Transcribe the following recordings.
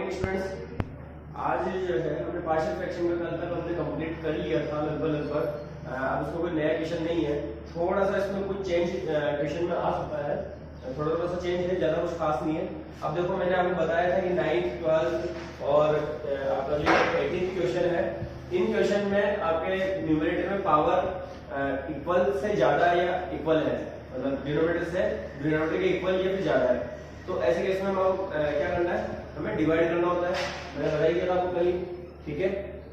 Morning students. आज जो है हमने पार्शियल फ्रैक्शन का कल तक हमने कंप्लीट कर लिया था लगभग। अब उसमें कोई नया क्वेश्चन नहीं है, थोड़ा सा इसमें कुछ चेंज क्वेश्चन में आ सकता है, थोड़ा सा चेंज है, ज़्यादा कुछ खास नहीं है। अब देखो मैंने आपको बताया था कि 9th 12th और आपका जो 18th क्वेश्चन है, इन क्वेश्चन में आपके न्यूमरेटर में पावर इक्वल से ज़्यादा या इक्वल है, मतलब डिनोमिनेटर से डिनोमिनेटर के इक्वल या फिर ज़्यादा है। तो ऐसे केस में हम क्या करना है, हमें डिवाइड करना होता है। मैंने बता ही दिया था आपको कल ही, ठीक है।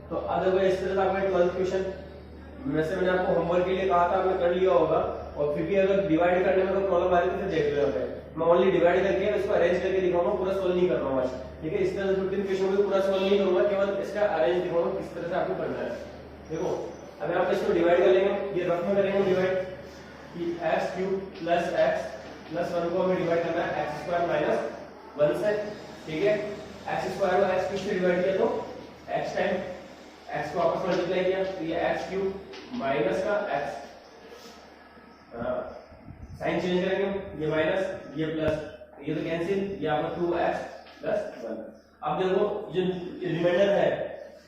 तो अब देखो इस तरह से आपका 12th क्वेश्चन, वैसे मैंने आपको होमवर्क के लिए कहा था, आपने कर लिया होगा, और फिर भी अगर डिवाइड करने में कोई प्रॉब्लम आ रही है तो फिर देख लो। यहाँ पे मैं ओनली डिवाइड करके इसको अरेंज करके दिखाऊंगा, पूरा सोल्व नहीं कर रहा हूँ आज, ठीक है। इस तरह से 15 क्वेश्चन को पूरा सोल्व नहीं करूंगा, केवल इसका अरेंज दिखाऊंगा किस तरह से आपको करना है। देखो अगर आप इसको डिवाइड कर लेंगे, ये रफ में करेंगे डिवाइड कि x³ प्लस x प्लस 1 को हमें डिवाइड करना है x² माइनस 1 से, ठीक है। x² को x³ से डिवाइड किया तो x टाइम x को आपस में मल्टीप्लाई किया तो ये x³ माइनस का x, साइन चेंज करेंगे, ये माइनस ये प्लस, ये तो कैंसिल, ये आपका 2x प्लस 1। अब देखो जो रिमाइंडर है,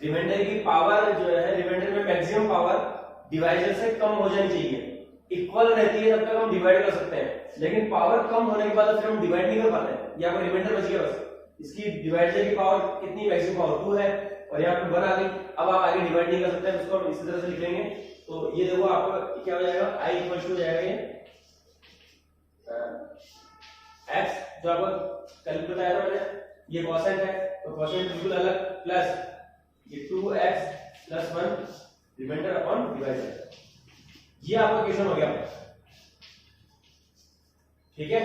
रिमाइंडर की पावर जो है, रिमाइंडर में मैक्सिमम पावर डिवाइजर से कम हो जानी चाहिए। इक्वल रहती है तब तक हम डिवाइड कर सकते हैं, लेकिन पावर कम होने के बाद फिर हम डिवाइड नहीं कर पाते हैं। यहाँ पर रिमाइंडर बच गया बस, इसकी डिवाइजर की पावर कितनी, मैक्सिमम पावर 2 है और यहाँ पे 1 आ गई। अब आप आगे डिवाइड नहीं कर सकते हैं, उसको हम इसी तरह से लिख लेंगे। तो ये देखो आपका क्या हो जाएगा, i इक्वल टू हो जाएगा ये x, जो आपको कल बताया था मैंने, ये कोसेंट है तो कोसेंट बिल्कुल अलग, प्लस ये 2x plus 1 reminder upon divider. ये आपका क्वेश्चन हो गया, ठीक है।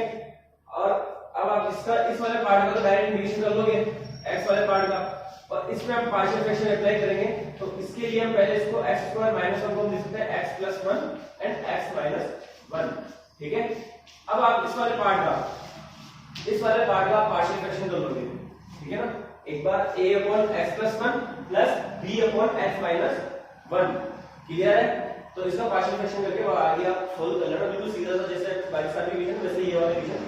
और अब आप इसका इस वाले पार्ट का तो डायरेक्ट इंटीग्रेशन कर लोगे x वाले पार्ट का, और इसमें हम पार्शियल फ्रैक्शन अप्लाई करेंगे। तो इसके लिए हम पहले इसको x² माइनस 1 को हम लिख सकते हैं x plus 1 and x minus 1, ठीक है। अब आप इस वाले पार्ट का पार्शियल फ्रैक्शन कर लोगे, ठीक है ना। एक बार a upon x plus 1 plus b upon x minus 1, clear है। तो इसका पार्शियल फ्रैक्शन करके वो आगे आप सोल्व कर लेना, बिल्कुल सीधा सा, जैसे बाकी सारे क्वेश्चन वैसे ये वाला क्वेश्चन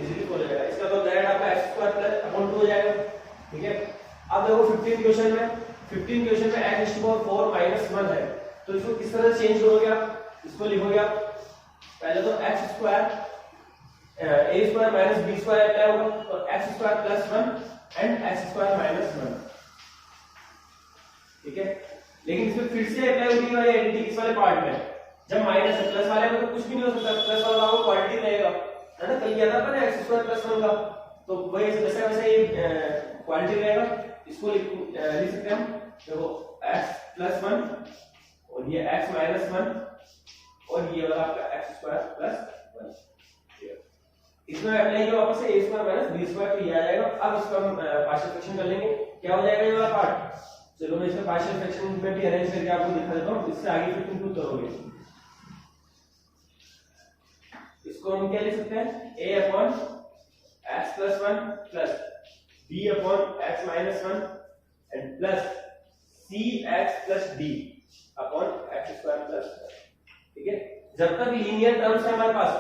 इजीली सोल्व हो जाएगा। इसका तो डायरेक्ट आपका x² प्लस अपॉन 2 हो जाएगा, ठीक है। अब देखो 15 क्वेश्चन में x⁴ माइनस 1 है, तो इसको किस तरह से चेंज करोगे आप, इसको लिखोगे आप पहले तो x² a² माइनस b² क्या होगा, तो x² plus 1 and x² minus 1, ठीक है। लेकिन इसमें फिर से अप्लाई होगी वाली आइडेंटिटी इस वाले पार्ट में, जब माइनस है, प्लस वाले में तो कुछ भी नहीं हो सकता, प्लस वाला वो क्वांटिटी रहेगा, है ना। कल किया था मैंने x² प्लस 1 का, तो वही जैसे वैसे ये क्वांटिटी रहेगा। इसको लिख सकते हैं हम, देखो x प्लस 1 और ये x माइनस 1 और ये वाला आपका x² प्लस 1। इसमें अप्लाई किया वापस से a² माइनस b², तो ये आ जाएगा। अब इसको हम पार्शियल फ्रैक्शन कर लेंगे, क्या हो जाएगा ये वाला पार्ट। चलो मैं इसका पार्शियल फ्रैक्शन में भी अरेंज करके आपको दिखा देता हूं, इससे आगे फिर तुम खुद करोगे। इसको हम क्या लिख सकते हैं, a upon x plus 1 plus b upon x minus 1 and plus cx plus d upon x² plus 1, ठीक है। जब तक लीनियर टर्म्स है हमारे पास,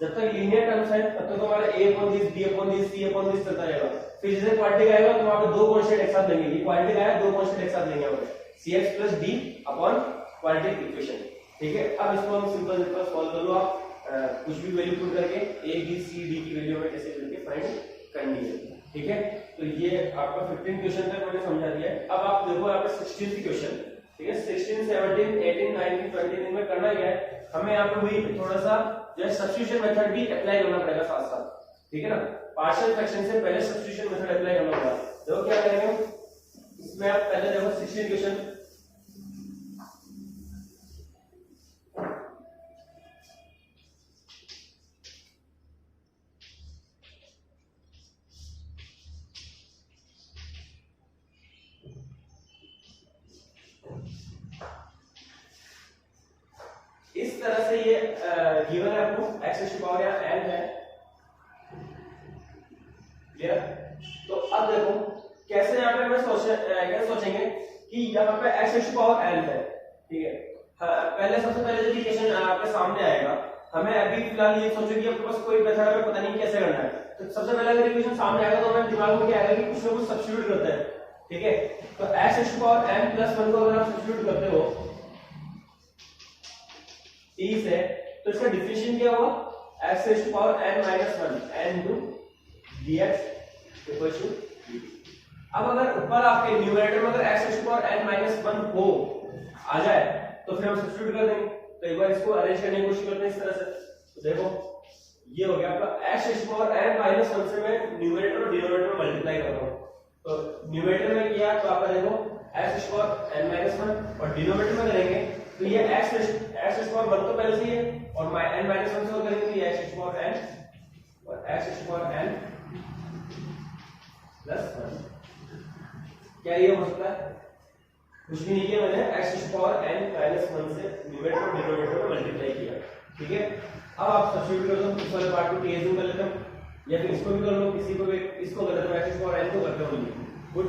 जब तक लीनियर टर्म्स है तब तक हमारा a upon this, b upon this, c upon this चलता रहेगा। फिर जैसे क्वांटिटी आएगा तो वहां पे दो कांस्टेंट एक साथ लेंगे, ये क्वांटिटी आया, दो कांस्टेंट एक साथ लेंगे यहाँ पे cx plus d upon quantity equation, ठीक है। अब इसको हम सिंपल सॉल्व कर लो आप, कुछ भी वैल्यू पुट करके a b c d की वैल्यू में कैसे करके फाइंड करनी है, ठीक है। तो ये आपका 15 क्वेश्चन तक मैंने समझा दिया है। अब आप देखो यहाँ पे 16th क्वेश्चन, ठीक है। 16 17 18 19 20 इनमें करना क्या है, हमें यहाँ पे वही थोड़ा सा जो है सब्स्टिट्यूशन मेथड भी अप्लाई करना पड़ेगा साथ साथ, ठीक है ना। पार्शियल फ्रैक्शन से पहले सब्स्टिट्यूशन मेथड अप्लाई करना होगा। देखो क्या करेंगे इसमें, आप पहले देखो 16 क्वेश्चन, इस तरह से ये गिवन है आपको, x⁴ या n है, क्लियर। तो अब देखो कैसे यहाँ पे हमें सोचेंगे कि यहाँ पे x⁴n है, ठीक है। पहले सबसे पहले जो क्वेश्चन आपके सामने आएगा, हमें अभी फिलहाल ये सोचो कि आपके पास कोई मेथड है, पता नहीं कैसे करना है। तो सबसे पहले अगर इक्वेशन सामने आएगा तो हमें दिमाग में क्या आएगा कि कुछ ना कुछ सब्स्टिट्यूट करते हैं, ठीक है। तो x⁴n+1 को अगर आप सब्स्टिट्यूट करते हो t से, तो इसका डिफरेंशिएशन क्या होगा, x⁴n-1 n dx = dt। अब अगर ऊपर आपके न्यूमरेटर में अगर x⁴n-1 हो आ जाए तो फिर हम सब्स्टिट्यूट कर देंगे। तो एक बार इसको अरेंज करने की कोशिश करते हैं इस तरह से। तो देखो ये हो गया आपका x⁴n-1 से मैं न्यूमरेटर और डिनोमिनेटर में मल्टीप्लाई कर रहा हूं। तो न्यूमरेटर में किया तो आपका देखो x⁴n-1 और डिनोमिनेटर में करेंगे तो ये x⁴1 तो पहले से ही है और n-1 से और करेंगे तो ये x⁴n और x⁴n + 1। क्या ये हो सकता है, कुछ भी नहीं किया, मैंने x⁴n-1 से न्यूमरेटर और डिनोमिनेटर में मल्टीप्लाई किया, ठीक है। अब आप सब्स्टिट्यूट कर दो, इस वाले पार्ट को t कर लेते हैं या फिर इसको भी कर लो, किसी को भी इसको कर लेते हैं, x⁴n को करते हो गुड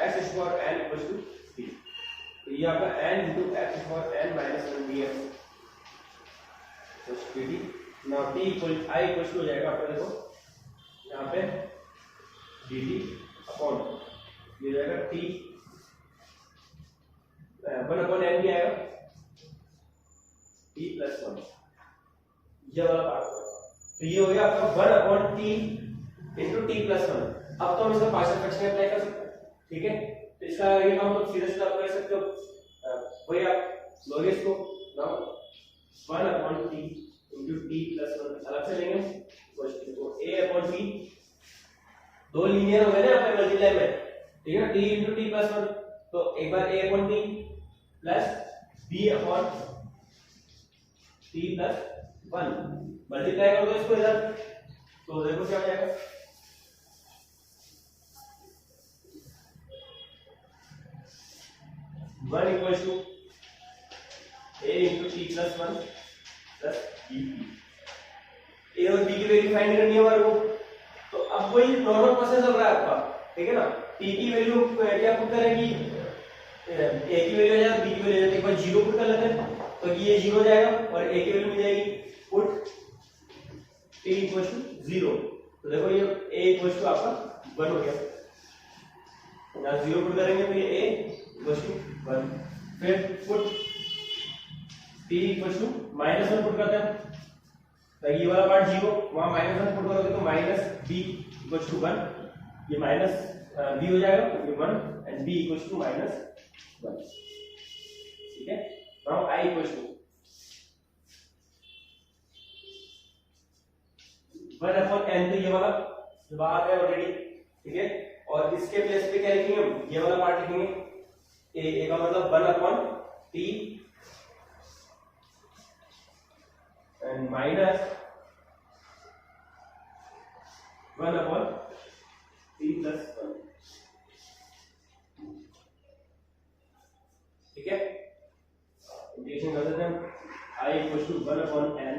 x⁴n = t। तो ये आपका n × x⁴n-1 dx dt। Now t i हो जाएगा आपका, देखो यहाँ पे dt अपॉन ये जाएगा t 1/n भी आएगा t + 1, ये वाला पार्ट होगा। तो ये हो गया आपका 1/t × t + 1। अब तो हम इसका पार्शियल फ्रैक्शन अप्लाई कर सकते हैं, ठीक है। तो इसका ये काम तो सीधे सीधे आप कर सकते हो, वही आप लोगे इसको नाउ 1/t × t + 1 अलग से लेंगे तो a/t, दो लीनियर हो गए ना यहाँ पे मल्टीप्लाई में, ठीक है ना, t × t + 1। तो एक बार a/t + b/t + 1 मल्टीप्लाई कर दो इसको इधर, तो देखो क्या हो जाएगा, a × t + 1 + b। a और b की वैल्यू फाइंड करनी है हमारे को। तो अब वही नॉर्मल प्रोसेस चल रहा है आपका, ठीक है ना। t की वैल्यू क्या पुट करेंगी, a की वैल्यू आ जाए, b की वैल्यू आ जाए, एक बार 0 पुट कर लेते हैं तो ये 0 जाएगा और a की वैल्यू मिल जाएगी पुट t = 0। तो देखो ये a = आपका 1 हो गया, यहाँ 0 पुट करेंगे तो ये a = 1। फिर पुट t = -1 पुट करते हैं तो ये वाला पार्ट 0, वहां -1 पुट करोगे तो -b = 1, ये माइनस b हो जाएगा तो 1 एंड b = -1, ठीक है। नाउ i = 1/n, तो ये वाला बाहर है ऑलरेडी, ठीक है। और इसके प्लेस पे क्या लिखेंगे हम, ये वाला पार्ट लिखेंगे, a का मतलब 1/t एंड -1/t + 1, ठीक है। इंटीग्रेशन कर देते हैं, i = 1/n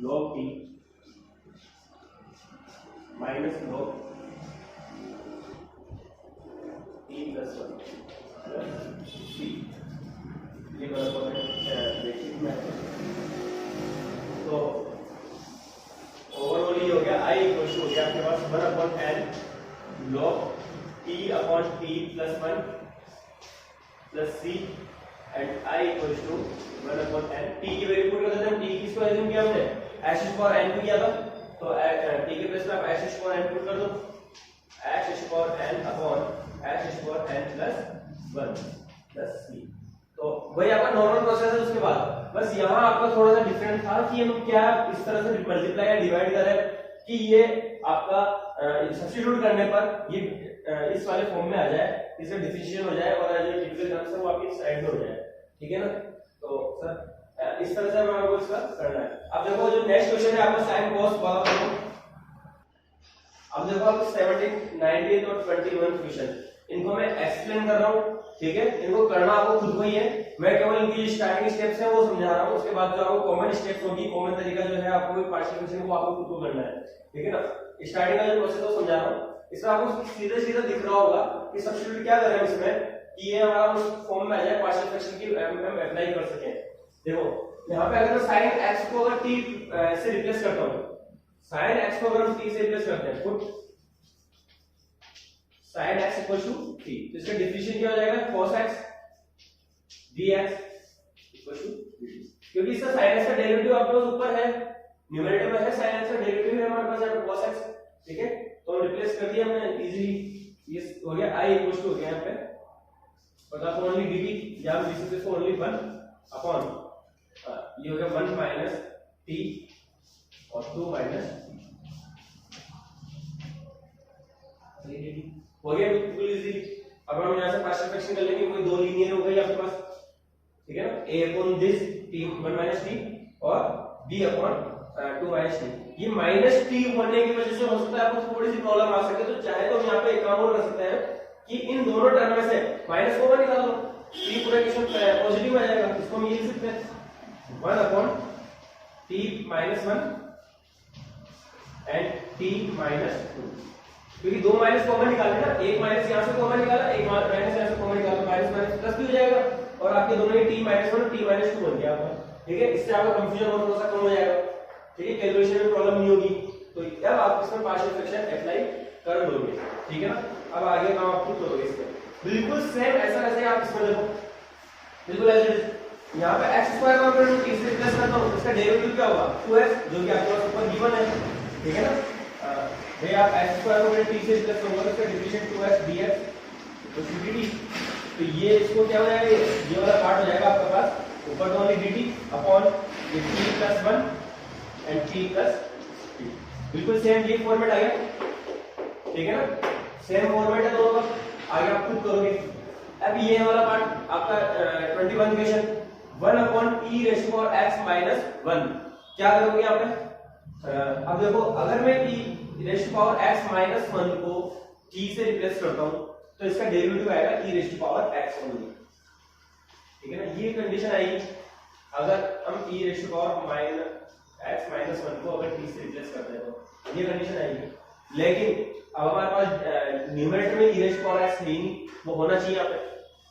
log t -log t + 1 c, ये बराबर है बेसिक में। तो ओवरऑल ये हो गया i = हो गया आपके पास 1/n log t/t + 1 + c and i = 1/n। t की वैल्यू पुट कर देते हैं, t किसको एज्यूम किया हमने, x⁴n को किया था, तो t के प्लेस पे आप x⁴n पुट कर दो, x⁴n/x⁴n + 1 + c। तो वही आपका नॉर्मल प्रोसेस है। उसके बाद बस यहाँ आपका थोड़ा सा डिफरेंट था कि हम क्या इस तरह से मल्टीप्लाई या डिवाइड कर रहे हैं कि ये आपका सब्स्टिट्यूट करने पर ये इस वाले फॉर्म में आ जाए, इससे डिफरेंशिएशन हो जाए और जो डिफरेंट टर्म्स है वो आपकी साइड में हो जाए, ठीक है ना। तो सर इस तरह से हमें आपको इसका करना है। अब देखो जो नेक्स्ट क्वेश्चन है आपका sin cos वाला। अब देखो आप 17, 19 और 21 क्वेश्चन, इनको मैं एक्सप्लेन कर रहा हूँ, ठीक है। इनको करना आपको खुद को ही है, मैं केवल इनकी स्टार्टिंग स्टेप्स है वो समझा रहा हूँ। उसके बाद जो आपको कॉमन स्टेप्स होगी, कॉमन तरीका जो है आपको पार्शियल क्वेश्चन को आपको खुद को करना है, ठीक है ना। स्टार्टिंग का जो प्रोसेस है समझा रहा हूँ, इसमें आपको सीधे सीधे दिख रहा होगा कि सब्स्टिट्यूट क्या करें इसमें कि ये हमारा उस फॉर्म में आ जाए, पार्शियल फ्रैक्शन की हम अप्लाई कर सकें। देखो यहाँ पे अगर मैं sin x को अगर t से रिप्लेस करता हूँ साइन एक्स को अगर हम t से रिप्लेस करते हैं, put sine x equal to t, तो इसका डिफरेंशियल क्या हो जाएगा, cos x dx equal to dt, क्योंकि इसका साइन एक्स का डेरिवेटिव आपके पास ऊपर है, न्यूमरेटर में है, साइन एक्स का डेरिवेटिव है हमारे पास यहाँ पे cos x, ठीक है। तो हम रिप्लेस कर दिया हमने इजीली, ये हो गया i इक्वल टू हो गया यहाँ पे बता ओनली dt, या हम लिख सकते हैं ओनली 1 अपॉन ये हो गया 1 माइनस t और 2 माइनस dt हो गया बिल्कुल इजीली। अब हम यहाँ से पार्शियल फ्रैक्शन कर लेंगे, कोई दो लीनियर हो गई आपके पास, ठीक है ना, a upon this t 1 minus t और b अपॉन 2 माइनस t। ये माइनस t होने की वजह से हो सकता है आपको थोड़ी सी प्रॉब्लम आ सके, तो चाहे तो हम यहाँ पे एक काम और कर सकते हैं कि इन दोनों टर्म में से माइनस को निकाल दो, t पूरा इक्वेशन पॉजिटिव आ जाएगा, इसको हम ये लिख सकते हैं 1 upon t minus 1 and t minus 2, क्योंकि दो माइनस कॉमन निकालना ना, एक माइनस यहाँ से कॉमन निकाला, एक माइनस यहाँ से कॉमन निकाला, माइनस माइनस प्लस भी हो जाएगा और आपके दोनों ही t माइनस 1 t माइनस 2 बन गया आपका, ठीक है। इससे आपका कंफ्यूजन और थोड़ा सा कम हो जाएगा, ठीक है, कैलकुलेशन में प्रॉब्लम नहीं होगी, तो अब आप इसमें पार्शियल फ्रैक्शन अप्लाई कर लोगे, ठीक है ना। अब आगे काम आप खुद करोगे इसमें, बिल्कुल सेम ऐसा वैसे आप इसमें देखो, बिल्कुल ऐसे यहाँ पे x स्क्वायर को मैं t से रिप्लेस करता हूँ, इसका डेरिवेटिव क्या होगा 2x, जो कि आपके पास ऊपर गिवन है, ठीक है ना। भाई आप x स्क्वायर को t से रिप्लेस करोगे, इसका डिफरेंशियल 2x dx तो dt, तो ये इसको क्या हो जाएगा, ये वाला पार्ट हो जाएगा आपके पास ऊपर तो ओनली dt अपॉन ये t plus 1 and t plus t, बिल्कुल सेम ये फॉर्मेट आ गया, ठीक है ना, सेम फॉर्मेट है दोनों का, आगे आप खुद करोगे। अब ये वाला पार्ट आपका 21 equation 1 upon e raise to power x minus 1, क्या करोगे यहाँ पे, अब देखो अगर मैं e raise to power x minus 1 को t से रिप्लेस करता हूँ तो इसका डेरिवेटिव आएगा e raise to power x only, ठीक है ना। ये कंडीशन आएगी अगर हम e raise to power x minus 1 को अगर t से रिप्लेस करते हैं तो ये कंडीशन आएगी, लेकिन अब हमारे पास न्यूमरेटर में e raise to power x है ही नहीं, वो होना चाहिए यहाँ पे,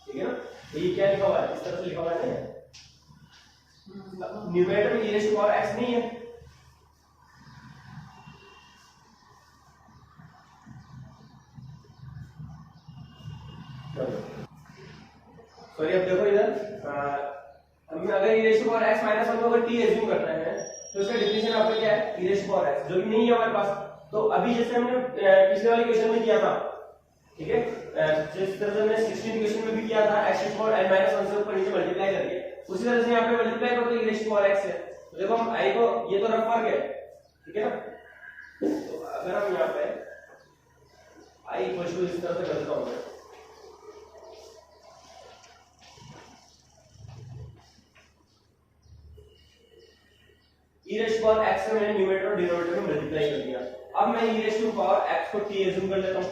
ठीक है ना। तो ये क्या लिखा हुआ है, इस तरह से लिखा हुआ है, न्यूमरेटर में e raise to power x नहीं है, सॉरी अब देखो इधर हम अगर e raise to power x minus 1 को अगर t एज्यूम करते हैं तो इसका डिफरेंशियल आपका क्या है e raise to power x, जो कि नहीं है हमारे पास। तो अभी जैसे हमने पिछले वाले क्वेश्चन में किया था, ठीक है, जिस तरह से हमने 16th क्वेश्चन में भी किया था x to power n minus 1 से ऊपर नीचे मल्टीप्लाई करके, उसी तरह से यहाँ पे मल्टीप्लाई करते e raise to power x है। तो देखो हम i को, ये तो रफ वर्क है, ठीक है ना, तो अगर हम यहाँ पे i इक्वल टू इस तरह से करता हूँ, e raise to power x से मैंने न्यूमरेटर और डिनोमिनेटर में मल्टीप्लाई कर दिया। अब मैं e raise to power x को t एज्यूम कर लेता हूं,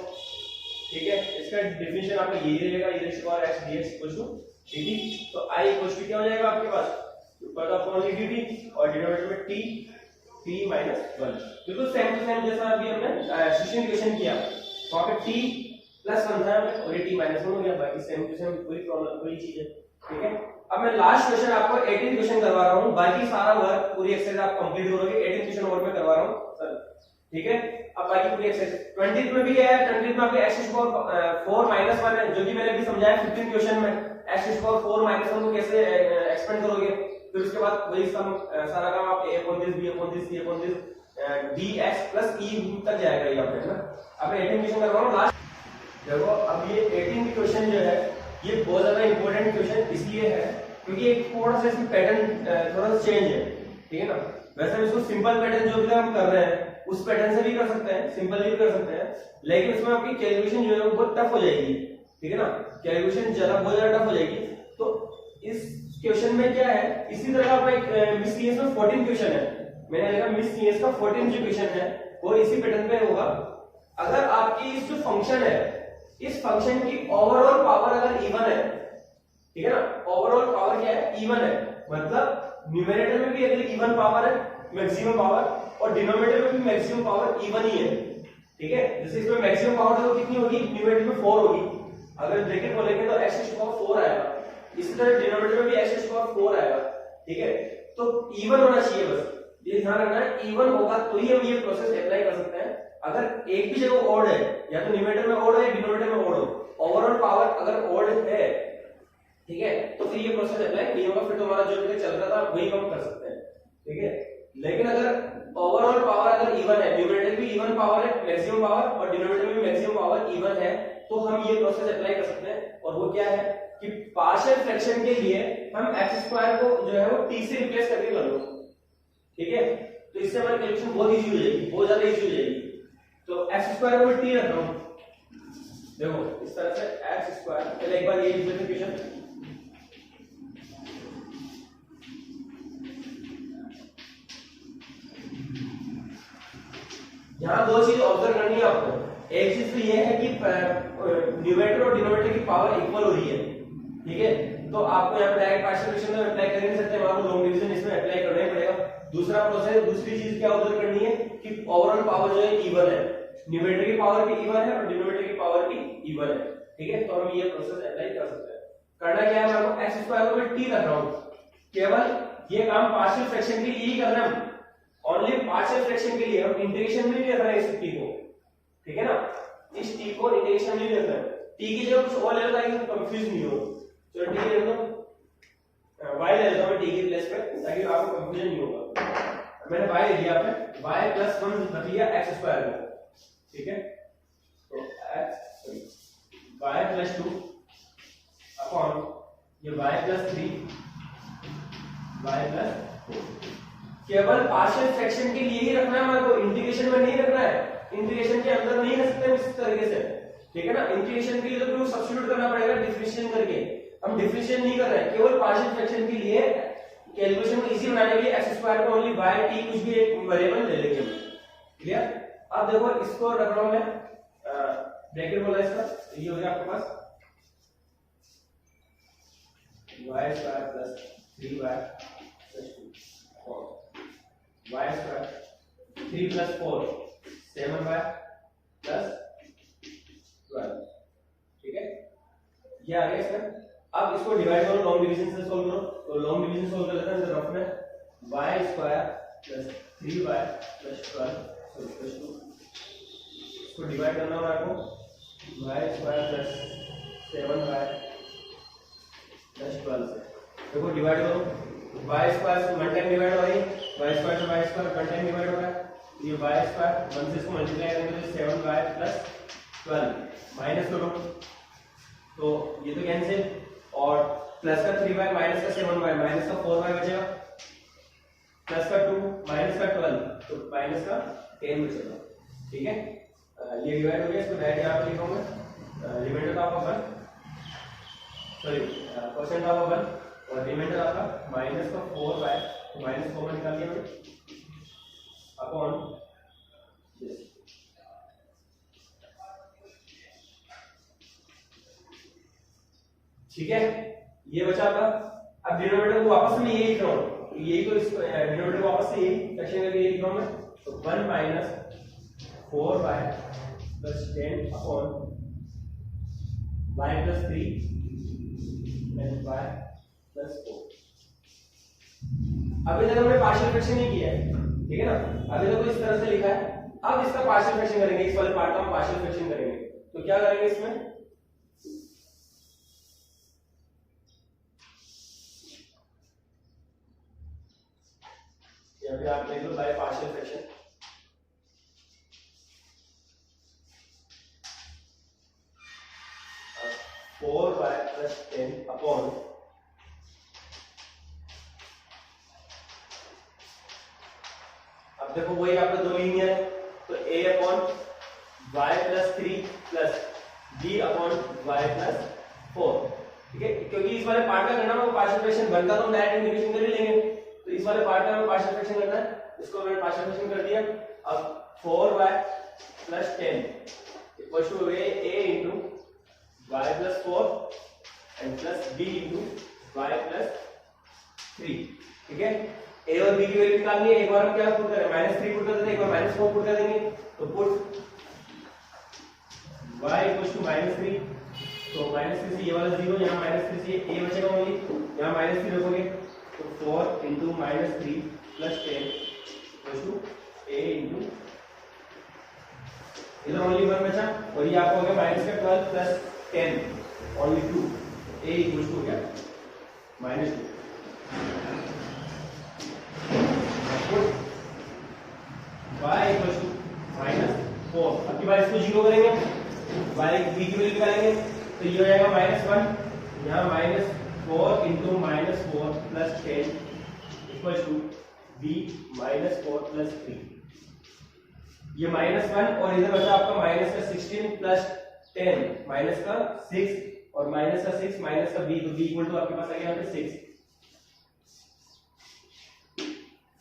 ठीक है, इसका डिफिनेशन आपका यही रहेगा e raise to power x dx equal to dt। तो i इक्वल टू क्या हो जाएगा आपके पास, ऊपर का अपॉन dt और डिनोमिनेटर में t t माइनस 1, बिल्कुल सेम टू सेम जैसा अभी हमने 16th इक्वेशन किया, तो वहां पे t प्लस 1 था और ये t माइनस 1 हो गया, बाकी सेम टू सेम, कोई प्रॉब्लम कोई चीज है, ठीक है। अब मैं लास्ट क्वेश्चन आपको 18th क्वेश्चन करवा रहा हूं, बाकी सारा वर्क पूरी एक्सरसाइज आप कंप्लीट करोगे, 18th क्वेश्चन और मैं करवा रहा हूं सर, ठीक है। अब बाकी पूरी एक्सरसाइज 20th में भी है, 20th में आपके x टू पावर 4 माइनस 1 है, जो कि मैंने अभी समझाया 15th क्वेश्चन में, x टू पावर 4 माइनस 1 को कैसे एक्सपेंड करोगे, फिर उसके बाद वही सम सारा काम आप a upon this b upon this c upon this dx plus e तक जाएगा ये आपका, है ना। अब 18th क्वेश्चन करवा रहा हूं लास्ट। देखो अब ये 18th क्वेश्चन जो है ये बहुत ज्यादा इंपॉर्टेंट क्वेश्चन इसलिए है क्योंकि एक थोड़ा सा इसमें पैटर्न थोड़ा सा चेंज है, ठीक है ना। वैसे हम इसको सिंपल पैटर्न जो भी हम कर रहे हैं उस पैटर्न से भी कर सकते हैं, सिंपल भी कर सकते हैं, लेकिन उसमें आपकी कैलकुलेशन जो है वो बहुत टफ हो जाएगी, ठीक है ना, कैलकुलेशन ज्यादा बहुत ज्यादा टफ हो जाएगी। तो इस क्वेश्चन में क्या है, इसी तरह का एक मिस सीएस में 14 क्वेश्चन है, मैंने देखा मिस सीएस का 14 जो क्वेश्चन है वो इसी पैटर्न पे होगा। अगर आपकी इस जो फंक्शन है, इस फंक्शन की ओवरऑल पावर अगर इवन है, ठीक है ना, ओवरऑल पावर क्या है, इवन है, मतलब न्यूमरेटर में भी अगर इवन पावर है मैक्सिमम पावर और डिनोमिनेटर में भी मैक्सिमम पावर इवन ही है, ठीक है। जैसे इसमें मैक्सिमम पावर तो कितनी होगी, न्यूमरेटर में 4 होगी, अगर ब्रैकेट खोलेंगे तो x टू पावर 4 आएगा, इसी तरह डिनोमिनेटर में भी x टू पावर 4 आएगा, ठीक है। तो इवन होना चाहिए बस, ये ध्यान रखना है, इवन होगा तो ही हम ये प्रोसेस अप्लाई कर सकते हैं। अगर एक भी जगह ऑड है, या तो न्यूमरेटर में ऑड है या डिनोमिनेटर में ऑड हो, ओवरऑल पावर अगर ऑड है, ठीक है, तो फिर ये प्रोसेस अप्लाई नहीं होगा, फिर तो हमारा जो भी चल रहा था वही हम कर सकते हैं, ठीक है। लेकिन अगर ओवरऑल पावर अगर इवन है, न्यूमरेटर भी इवन पावर है मैक्सिमम पावर, और डिनोमिनेटर में भी मैक्सिमम पावर इवन है, तो हम ये प्रोसेस अप्लाई कर सकते हैं। और वो क्या है कि पार्शियल फ्रैक्शन के लिए हम x स्क्वायर को जो है वो t से रिप्लेस करके कर लो, ठीक है। तो इससे हमारी कैलकुलेशन बहुत इजी हो जाएगी, बहुत ज्यादा इजी हो जाएगी। तो x स्क्वायर को t रख रहा हूं, देखो इस तरह से x स्क्वायर, पहले एक बार ये सिंपलीफिकेशन, यहां दो चीज ऑब्जर्व करनी है आपको। एक चीज तो ये है कि न्यूमरेटर और डिनोमिनेटर की पावर इक्वल हो रही है, ठीक है, तो आपको यहाँ पे डायरेक्ट पार्शियल फ्रैक्शन में अप्लाई कर नहीं सकते, आपको लॉन्ग डिवीजन इसमें अप्लाई करना ही पड़ेगा। दूसरा प्रोसेस, दूसरी चीज क्या ऑब्जर्व करनी है कि ओवरऑल पावर जो है इवन है, न्यूमरेटर की पावर भी इवन है और डिनोमिनेटर की पावर भी इवन है, ठीक है। तो हम ये प्रोसेस अप्लाई कर सकते हैं। करना क्या है, मैं x स्क्वायर को मैं t रख रहा हूं, केवल ये काम पार्शियल फ्रैक्शन के लिए ही करना है, ओनली पार्शियल फ्रैक्शन के लिए, हम इंटीग्रेशन में नहीं रख रहे हैं इस t को, ठीक है ना, इस t को इंटीग्रेशन में नहीं रख रहे हैं। t की जगह कुछ और ले लो ताकि कंफ्यूज नहीं हो। चलो t ले लो, y ले लेता हूं t की प्लेस पे, ताकि आपको कंफ्यूजन नहीं होगा। मैंने y ले लिया, आपने y प्लस 1 रख लिया x स्क्वायर में, ठीक है। तो y प्लस 2 अपॉन ये y प्लस 3 y प्लस 4, केवल पार्शियल फ्रैक्शन के लिए ही रखना है हमारे को, इंटीग्रेशन में नहीं रखना है। इंटीग्रेशन के अंदर नहीं रख सकते इस तरीके से, ठीक है ना। इंटीग्रेशन के लिए तो फिर सब्स्टिट्यूट करना पड़ेगा डिफरेंशिएशन करके, हम डिफरेंशिएशन नहीं कर रहे हैं, केवल पार्शियल फ्रैक्शन के लिए कैलकुलेशन को इजी बनाने के लिए x स्क्वायर को ओनली y t कुछ भी एक वेरिएबल ले लेंगे हम, क्लियर। अब देखो इसको रख रहा हूं मैं, ब्रैकेट बोला इसका, ये हो गया आपके पास y square plus 3y plus 2 y square 3 plus 4 7y plus 12, ठीक है, ये आ गया इसमें। अब इसको डिवाइड करो, लॉन्ग डिवीजन से सॉल्व करो, तो लॉन्ग डिवीजन सॉल्व कर लेते हैं रफ में, y square plus 3y plus 12 plus 2, इसको डिवाइड करना होगा आपको, y square plus 7y plus 12 से, देखो डिवाइड करो, y स्क्वायर से 1 टाइम डिवाइड हो रही है, y स्क्वायर से y स्क्वायर 1 टाइम डिवाइड हो रहा है, ये y स्क्वायर 1 से इसको मल्टीप्लाई करेंगे तो 7y प्लस 12 माइनस करो, तो ये तो कैंसिल, और प्लस का 3y माइनस का 7y माइनस का 4y बचेगा, प्लस का 2 माइनस का 12 तो माइनस का 10 बचेगा, ठीक है। ये डिवाइड हो गया, इसको डायरेक्ट यहाँ पे लिखूंगा, रिमाइंडर आपका 1, सॉरी परसेंट आपका 1 और रिमाइंडर आपका माइनस का 4y, तो माइनस 4 में निकाल दिया मैंने अपॉन दिस, ठीक है, ये बचा आपका। अब डिनोमिनेटर को वापस में यही लिख रहा हूं, यही तो इस डिनोमिनेटर को वापस से यही सेक्शन करके यही लिख रहा हूं मैं, तो 1 minus 4y plus 10 upon y plus 3 and y plus 4। अभी तक हमने पार्शियल फ्रैक्शन नहीं किया है, ठीक है ना, अभी तक तो इस तरह से लिखा है। अब इसका पार्शियल फ्रैक्शन करेंगे, इस वाले पार्ट का हम पार्शियल फ्रैक्शन करेंगे, तो क्या करेंगे इसमें, या फिर आप लिख लो by partial fraction, four by plus 10 upon अब देखो वही आपका दो लीनियर है, तो a upon y plus 3 plus b upon y plus 4, ठीक है, क्योंकि इस वाले पार्ट का करना है पार्शियल फ्रैक्शन बनता तो हम डायरेक्ट इंटीग्रेशन कर ही लेंगे, तो इस वाले पार्ट का हमें पार्शियल फ्रैक्शन करना है, इसको मैंने पार्शियल फ्रैक्शन कर दिया। अब 4y plus 10 equals to a into y plus 4 and plus b into y plus 3, ठीक है। a और b की वैल्यू निकालनी है, एक बार हम क्या पुट करें, -3 पुट कर देते हैं, एक बार -4 पुट कर देंगे, तो पुट y इक्वल्स टू -3, तो -3 से ये वाला 0, यहाँ -3 से a बचेगा ओनली, यहाँ -3 रखोगे तो 4 into -3 plus 10 equal to a into, इधर ओनली 1 बचा और ये आपको हो गया माइनस का 12 plus 10 only 2, a equal to हो गया -2 y इक्वल टू -4। अब की बार इसको जीरो करेंगे, y b की वैल्यू निकालेंगे तो ये हो जाएगा -1, यहाँ -4 into -4 plus 10 equal to b -4 plus 3। ये -1 और इधर बचा आपका माइनस का 16 प्लस 10 माइनस का 6 और माइनस का 6 माइनस का b, तो b इक्वल टू आपके पास आ गया यहाँ पे 6।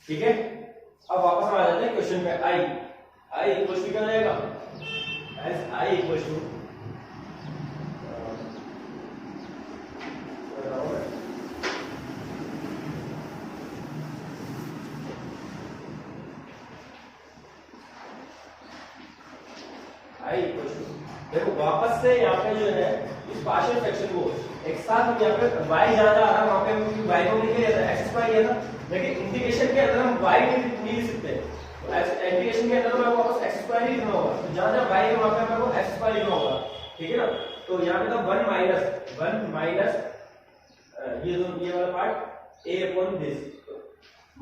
ठीक है, अब वापस हम आ जाते हैं क्वेश्चन पे। i इक्वल टू क्या हो जाएगा, एज i इक्वल टू देखो वापस से यहाँ पे जो है इस पार्शियल फ्रैक्शन को एक साथ हम यहाँ पे y ज्यादा आ रहा, वहां पे हम y को नहीं लिया था, x स्क्वायर लिया था, लेकिन इंटीग्रेशन के अंदर हम y नहीं लिख सकते, तो इंटीग्रेशन के अंदर मैं वापस x स्क्वायर ही लिखना होगा, तो जहां जहां y है वहां पे मेरे को x स्क्वायर लिखना होगा। ठीक है ना, तो यहाँ पे था 1 माइनस ये वाला part a upon this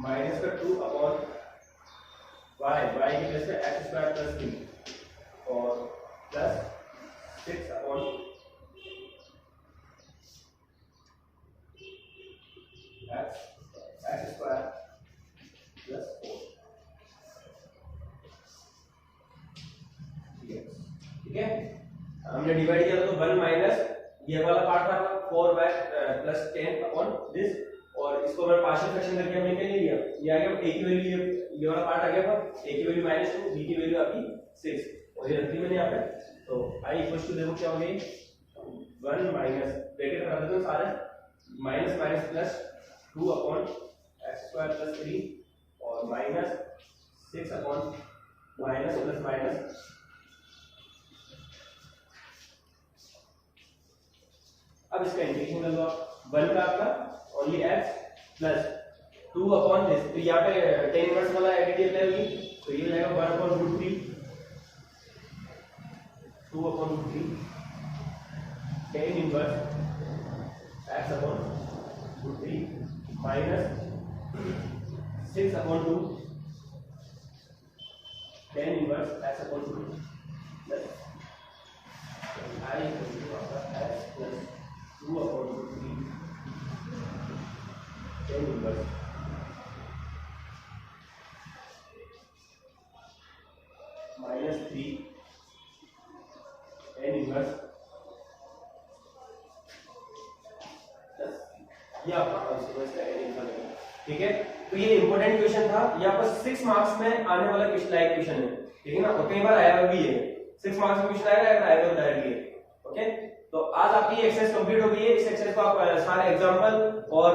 minus का 2 अपॉन y की प्लेस पे x स्क्वायर प्लस 3 और plus 6 upon x square plus 4। ठीक है, हमने डिवाइड किया तो 1 माइनस ये वाला पार्ट था 4y प्लस 10 अपॉन दिस, और इसको मैं पार्शियल फ्रैक्शन करके हमने क्या ले लिया, ये आ गया a की वैल्यू, ये वाला पार्ट आ गया पर a की वैल्यू -2, b की वैल्यू आपकी 6 और ये रख दी मैंने यहाँ पे। तो i इक्वल टू देखो क्या हो गई 1 माइनस ब्रैकेट कर देता हूं सारे minus minus plus 2 upon x square plus 3 और minus 6 upon minus plus minus अब इसका इंटीग्रेशन कर लो आप 1 का आपका only x plus 2 upon this, तो यहाँ पे tan इनवर्स वाला एडिटिव ले ली तो ये हो जाएगा 1 upon √3 2 upon √3 tan inverse x upon √3 minus 6 upon 2 tan inverse x upon √3 plus i equal to आपका x plus 2 upon √3 tan inverse -3 tan inverse ये आपका इसका एडिशन है। ठीक है, तो ये इंपॉर्टेंट क्वेश्चन था, ये आपका 6 मार्क्स में आने वाला क्वेश्चन है। ठीक है ना, और कई बार आया भी है 6 मार्क्स में क्वेश्चन आएगा डायरेक्टली। ओके, तो आज आपकी ये एक्सरसाइज कंप्लीट हो गई है। इस एक्सरसाइज को आप सारे एग्जांपल और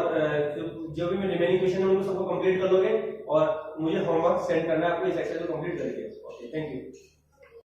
जो भी रिमेनिंग क्वेश्चन है उनको सबको कंप्लीट कर लोगे और मुझे होमवर्क सेंड करना है आपको इस एक्सरसाइज को कंप्लीट करके। Okay, thank you.